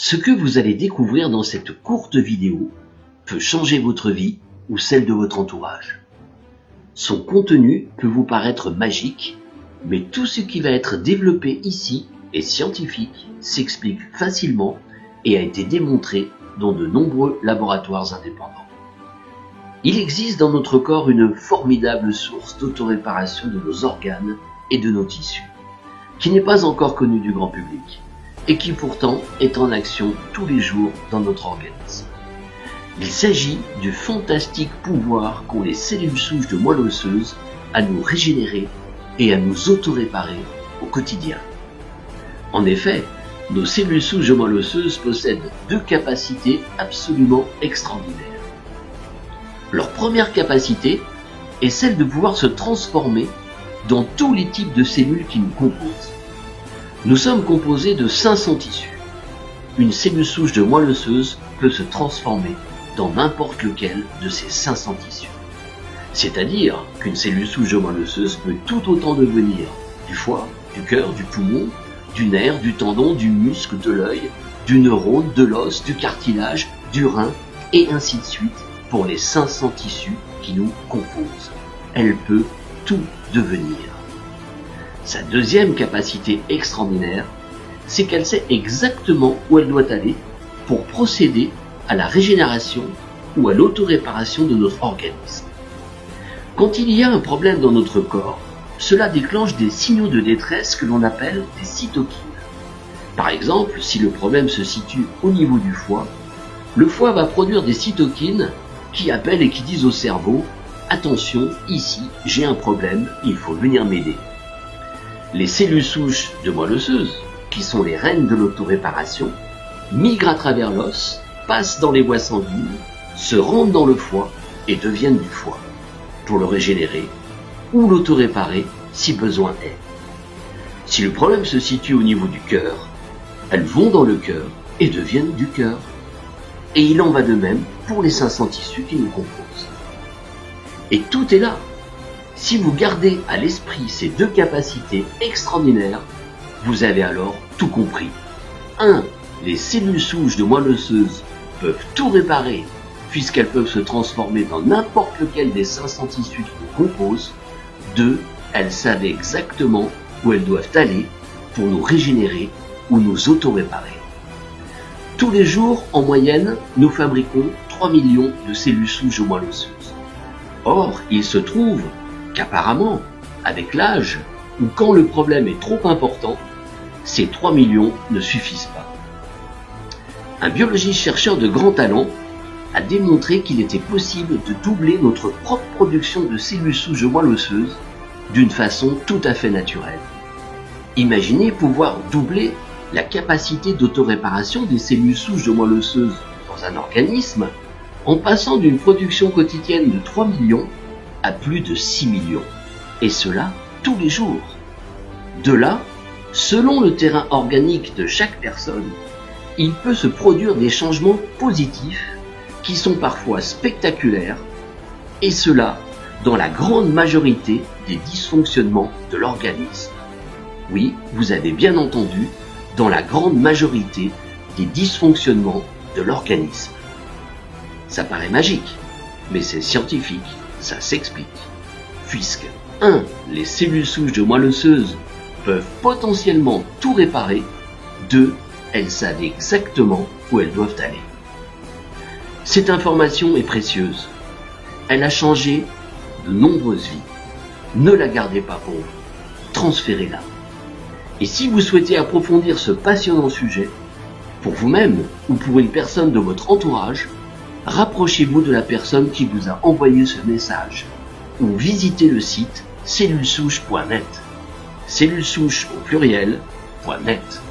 Ce que vous allez découvrir dans cette courte vidéo peut changer votre vie ou celle de votre entourage. Son contenu peut vous paraître magique, mais tout ce qui va être développé ici est scientifique, s'explique facilement et a été démontré dans de nombreux laboratoires indépendants. Il existe dans notre corps une formidable source d'autoréparation de nos organes et de nos tissus, qui n'est pas encore connue du grand public, et qui pourtant est en action tous les jours dans notre organisme. Il s'agit du fantastique pouvoir qu'ont les cellules souches de moelle osseuse à nous régénérer et à nous autoréparer au quotidien. En effet, nos cellules souches de moelle osseuse possèdent deux capacités absolument extraordinaires. Leur première capacité est celle de pouvoir se transformer dans tous les types de cellules qui nous composent. Nous sommes composés de 500 tissus. Une cellule souche de moelle osseuse peut se transformer dans n'importe lequel de ces 500 tissus. C'est-à-dire qu'une cellule souche de moelle osseuse peut tout autant devenir du foie, du cœur, du poumon, du nerf, du tendon, du muscle, de l'œil, du neurone, de l'os, du cartilage, du rein, et ainsi de suite pour les 500 tissus qui nous composent. Elle peut tout devenir. Sa deuxième capacité extraordinaire, c'est qu'elle sait exactement où elle doit aller pour procéder à la régénération ou à l'autoréparation de notre organisme. Quand il y a un problème dans notre corps, cela déclenche des signaux de détresse que l'on appelle des cytokines. Par exemple, si le problème se situe au niveau du foie, le foie va produire des cytokines qui appellent et qui disent au cerveau « Attention, ici, j'ai un problème, il faut venir m'aider ». Les cellules souches de moelle osseuse, qui sont les reines de l'autoréparation, migrent à travers l'os, passent dans les voies sanguines, se rendent dans le foie et deviennent du foie, pour le régénérer ou l'autoréparer si besoin est. Si le problème se situe au niveau du cœur, elles vont dans le cœur et deviennent du cœur. Et il en va de même pour les 500 tissus qui nous composent. Et tout est là. Si vous gardez à l'esprit ces deux capacités extraordinaires, vous avez alors tout compris. 1. Les cellules souches de moelle osseuse peuvent tout réparer, puisqu'elles peuvent se transformer dans n'importe lequel des 500 tissus qui nous composent. 2. Elles savent exactement où elles doivent aller pour nous régénérer ou nous auto-réparer. Tous les jours, en moyenne, nous fabriquons 3 millions de cellules souches de moelle osseuse. Or, il se trouve qu'apparemment, avec l'âge, ou quand le problème est trop important, ces 3 millions ne suffisent pas. Un biologiste chercheur de grand talent a démontré qu'il était possible de doubler notre propre production de cellules souches de moelle osseuse d'une façon tout à fait naturelle. Imaginez pouvoir doubler la capacité d'autoréparation des cellules souches de moelle osseuse dans un organisme en passant d'une production quotidienne de 3 millions à plus de 6 millions. Et cela tous les jours. De là, selon le terrain organique de chaque personne, il peut se produire des changements positifs qui sont parfois spectaculaires, et cela dans la grande majorité des dysfonctionnements de l'organisme. Oui, vous avez bien entendu, dans la grande majorité des dysfonctionnements de l'organisme. Ça paraît magique, mais c'est scientifique, ça s'explique. Puisque 1. Les cellules souches de moelle osseuse peuvent potentiellement tout réparer. 2. Elles savent exactement où elles doivent aller. Cette information est précieuse. Elle a changé de nombreuses vies. Ne la gardez pas pour vous. Transférez-la. Et si vous souhaitez approfondir ce passionnant sujet, pour vous-même ou pour une personne de votre entourage, rapprochez-vous de la personne qui vous a envoyé ce message ou visitez le site cellulesouches.net. Cellulesouches au pluriel.net.